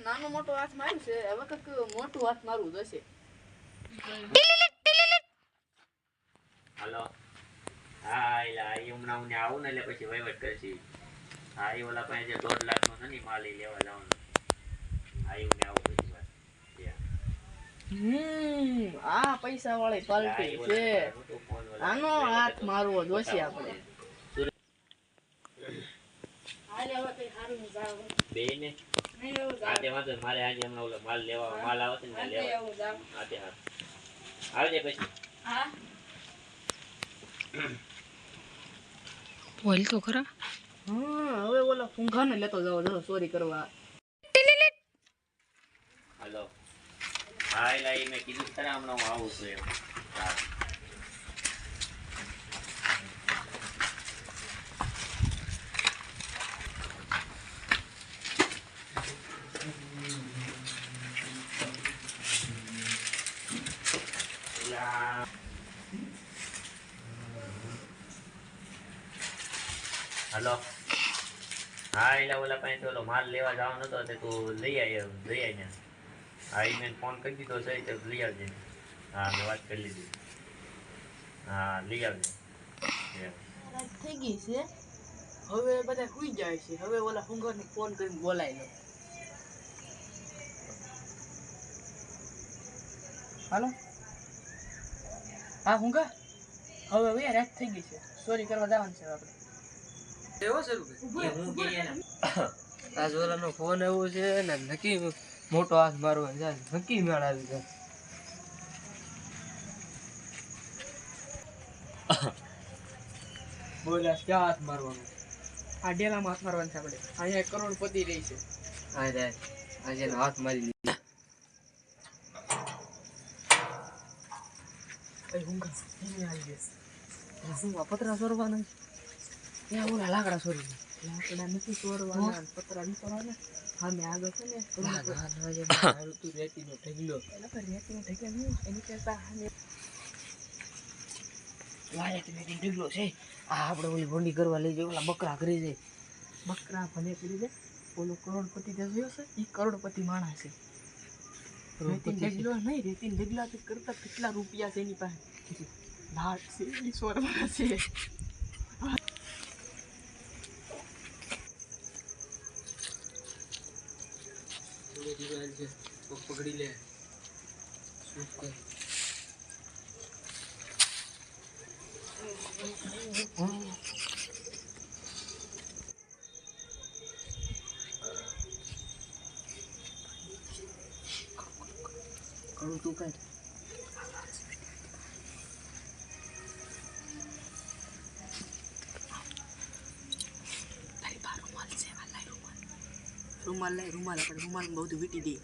નાનો મોટો હાથ માર્યું છે હવે કંઈક મોટું હાથ મારવું જશે હાલો હા એલા એ હમણાં હું આવું ને એટલે પછી વહીવટ કરશી હા એ ઓલા પાસે જે 1.5 લાખ નો નથી માલ એ લેવા જવાનું હા એ હું આવું પછી વાત આ પૈસા વાળી પાર્ટી છે આનો હાથ મારવો જોશે આપણે હાલે હવે કઈ સારું ન જાવ બે ને આજે વાંધો મારે આજે હમણાં ઓલો માલ લેવા માલ આવશે ને લેવા આજે હા આવજે પછી હા બોલ તો ખરા હવે ઓલા ફૂંઘાને લેતો જાવ સોરી કરવા હાલો હા એલા એ મેં કીધું ખરા હમણાં હું આવું છું એમ હા હાલો હા એલા ઓલા પાસે ઓલો માલ લેવા જવાનો હતો તે તું લઈ આવી ને હા એ મેં ફોન કરી દીધો છે તો લઈ આવજે હા મેં વાત કરી લીધી હા લઈ આવજે થઈ ગઈ છે હવે બધા સુઈ જાય છે હવે ઓલા ફૂંઘાને ફોન કરીને બોલાવી લો હાલો હા ફૂંઘા હવે રાત થઈ ગઈ છે સોરી કરવા જવાનું છે આપણે આ જોલાનો ફોન આવ્યો છે ને નક્કી મોટો હાથ મારવાનો છે નક્કી મેળ આવી જાય બોલ્યા ક્યાં હાથ મારવાનો આ ડેલામાં હાથ મારવાનું છે આપણે અહીંયા કરોડપતિ રહી છે આજે હાથ મારી લીધા શું પતરા ચોરવાના ત્યાં ઓલા લાકડા ચોરી લાકડા નથી ચોરવાના પતરા નહીં ચોરવાના હા મેં આગળ છે ને રેતીનો ઢગલો રેતીનો ઢગલો નહીં એની કરતા રેતીનો ઢગલો છે આ આપણે ઓલી ભોંડી કરવા લઈ જાય ઓલા બકરા કરી જાય બકરા ભલે કરી દે ઓલો કરોડપતિ જે જોયો છે એ કરોડપતિ માણસ છે રેતીનો ઢગલો નહીં રેતીનો ઢગલા કરતા કેટલા રૂપિયા છે એની પાસે લાખ છે એ ચોરવાના છે પકડી લે કરું તું કઈ રૂમાલ લઈ રૂમાલ આપણે રૂમાલ બધું વીટી દઈએ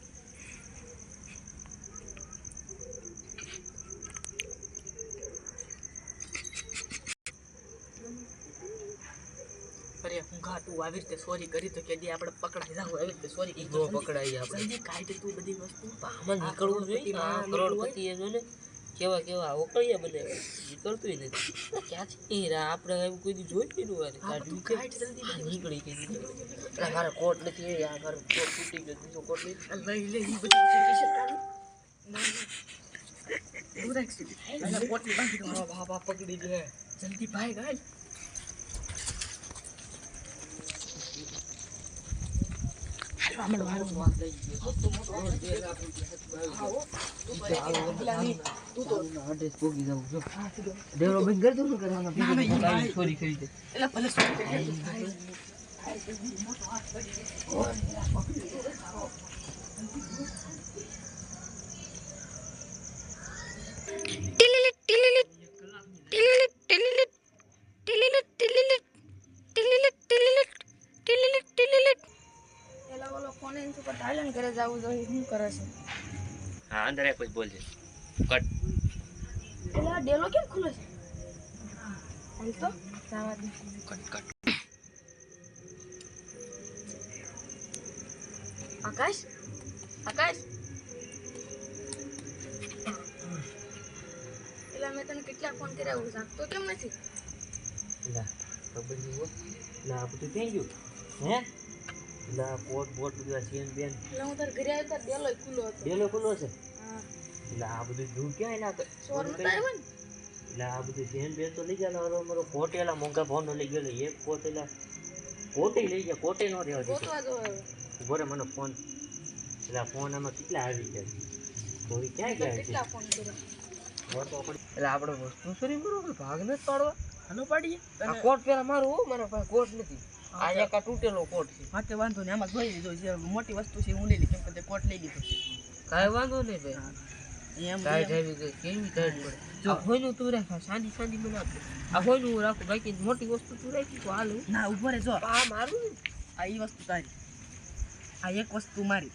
અરે હું ઘાટું આવી રીતે સોરી કરી તો કે આપણે પકડાઈ જાવ આવી રીતે સોરી પકડાઈ આપણે જલ્દી કાઢ તું બધી વસ્તુ આમાં નીકળવું જોઈએ કરોડપતિ એ જો ને કેવા ઓકળિયા બને નીકળતું નથી ક્યાંથી આપણે એમ કોઈ દી જોઈ ગયું કાઢ્યું નીકળી ગઈ મારે કોટ નથી યાર મારો કોટ તૂટી ગયો બીજો કોટ લઈ લે ઈ બધી ટી-શર્ટ કાઢ દૂર રાખ સીધી એના પોટલી બાંધી દો બાબા પકડી દે જલ્દી ભાઈ ગાય હાલો હાલો વાત લઈ ગયો તો મોટો તું તો એડ્રેસ પોગી જાવ જો ડેરો બંધ કરી દો ને કરવાના ચોરી કરી દે એટલે ભલે સોરી કરી મોટો હાથ પડી કરે જાવું જોઈએ શું કરે છે હા અંદર કોઈ બોલજે કટ એટલે આ ડેલો કેમ ખુલે છે હાલ તો જવા દે કટ આકાશ આકાશ એટલે મેં તને કેટલા ફોન કર્યા હું જાગતો કેમ નથી ના ખબર નહીં હો ના બધું થઈ ગયું હે એટલે આ કોટ બોટ બધા ચેન બેન એટલે હું તાર ઘરે આવ્યો ત્યારે ડેલો ખુલ્લો હતો ડેલો ખુલ્લો છે હા એટલે આ બધું દૂર ક્યાં ના સોર નતા આવ્યો ને એટલે આ બધું ચેન બેન તો લઈ ગયા અમારો કોટ એલા મોંઘા ભાવનો લઈ ગયેલો એક કોટ એલા કોટે લઈ ગયા કોટે નો રહેવા દીધો ગોતવા જો હવે ઉભો રે મને ફોન એટલે ફોન આમાં કેટલા આવી ગયા કોઈ ક્યાં ગયા છે કેટલા ફોન કર્યા એટલે આપણે વસ્તુ ફરી બરોબર ભાગ નથી પાડવા હાલો પાડીએ આ કોટ પેલા મારું હો મારા પાસે કોટ નથી આ એક આ તૂટેલો કોટ છે માથે વાંધો નહીં આમાં જોઈ લીધો જે મોટી વસ્તુ છે હું લઈ લીધી કેમ કે તે કોટ લઈ લીધો છે કાંઈ વાંધો નહીં ભાઈ એમ ટાઈટ આવી ગઈ કેવી ટાઈટ પડે જો હોયનું તું રાખ સાંડી સાંડી મને આપે આ હોયનું હું રાખું બાકી મોટી વસ્તુ તું રાખી તો હાલ ના ઉભો રે જો આ મારું ને આ ઈ વસ્તુ તારી આ એક વસ્તુ મારી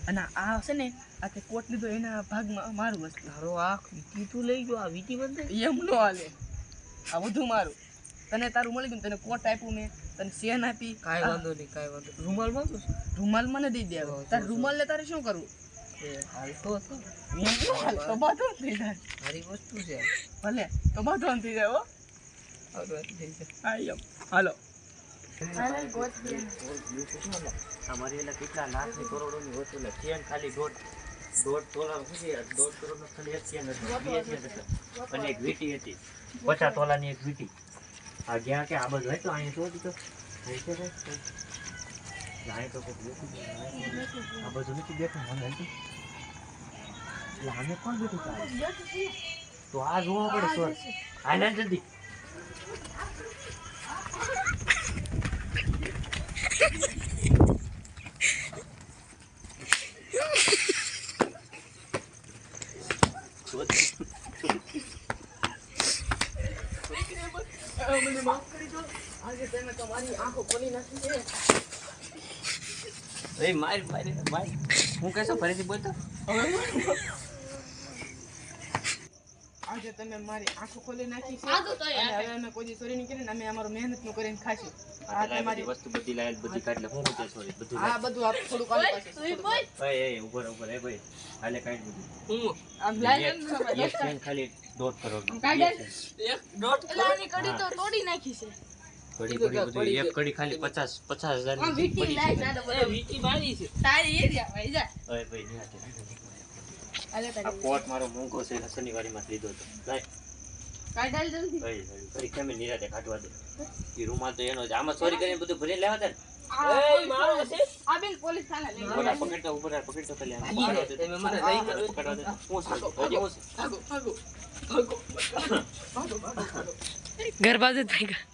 અને આ છે ને આ તે કોટ લીધો એના ભાગમાં મારું વસ્તુ તારો આ વીટી તું લઈ ગયો આ વીટી બંધ એમ નો હાલે આ બધું મારું તને તારું મળી ગયું તને કોટ આપ્યું મેં તને સેન આપી કાંઈ વાંધો નહીં કાંઈ વાંધો નહીં. રૂમાલ માંગો છો રૂમાલ મને દઈ દે તો, તાર તો. રૂમાલ ને તારે શું કરવું એ હાલ તો હતો. એમ નો હાલે તો બાંધો થઈ જાય મારી વસ્તુ છે ભલે તો બાંધો થઈ જાય હો આ તો એટલી થઈ જાય. હા એમ હાલો અમારી એટલે કેટલા લાખની કરોડોની વસ્તુ એટલે ચેન ખાલી દોઢ તોલા સુધી 1.5 કરોડનો ખાલી એક ચેન હતી બે ચેન હતા અને એક વીટી હતી 50 તોલાની એક વીટી આ ગયા કે આ બધું હોય તો અહીંયા જોઈ દીધો અહીં છે ભાઈ અહીં તો કોઈ બેઠું જ નહીં. આ બધું નથી બેઠું મને હતી એટલે આને કોણ બેઠું ચાલે તો આ જોવા પડે સોર આ ના જલ્દી મને માફ કરી દો આજે તમે તમારી આંખો ખોલી નાખી છે એ માર હું કહેશો ફરીથી બોલતો આજે તમે મારી આંખો ખોલી નાખી છે અને હવે અમે કોઈ દી ચોરી નહીં કરીને અમે અમારું મહેનતનું કરીને ખાશું આ તમારી વસ્તુ બધી લાયેલ બધી કાઢ લે હું તે સોરી બધું આ બધું આપ થોડું કામ પાસે એ ઉપર એ ભાઈ હાલે કાઢ બધું હું આમ લાઈન એક ચેન ખાલી 1.5 કરોડ એક દોઢ એલાની કડી તો તોડી નાખી છે કડી બધું એક કડી ખાલી 50,000 આ ની વીટી પડી લાઈ છે જાડો એ બધો વીટી મારી છે તારી એરિયા ભાઈ જા ઓય ભાઈ નિહાતે આલે આ તારી કોટ મારો મોંઘો છે શનિવારી માં લીધો તો લાય કાઢાલ જલ્દી ભાઈ ફરી કેમે નિરાતે કાઢવા દે ઈ રૂમાલ તો એનો જ આમાં ચોરી કરીને બધું ભરી લેવા દે એ મારો છે આ બેન પોલીસ થાને લઈ ઉપર પકડતો ખાલી આને ઈ રે, પકડવા દે. તમે મને લઈ ગયો. પકડવા દે હું છે હજી હું છે ભાગો ભાગો ભાગો ભાગો ભાગો ઘર બાજુ થઈ ગયા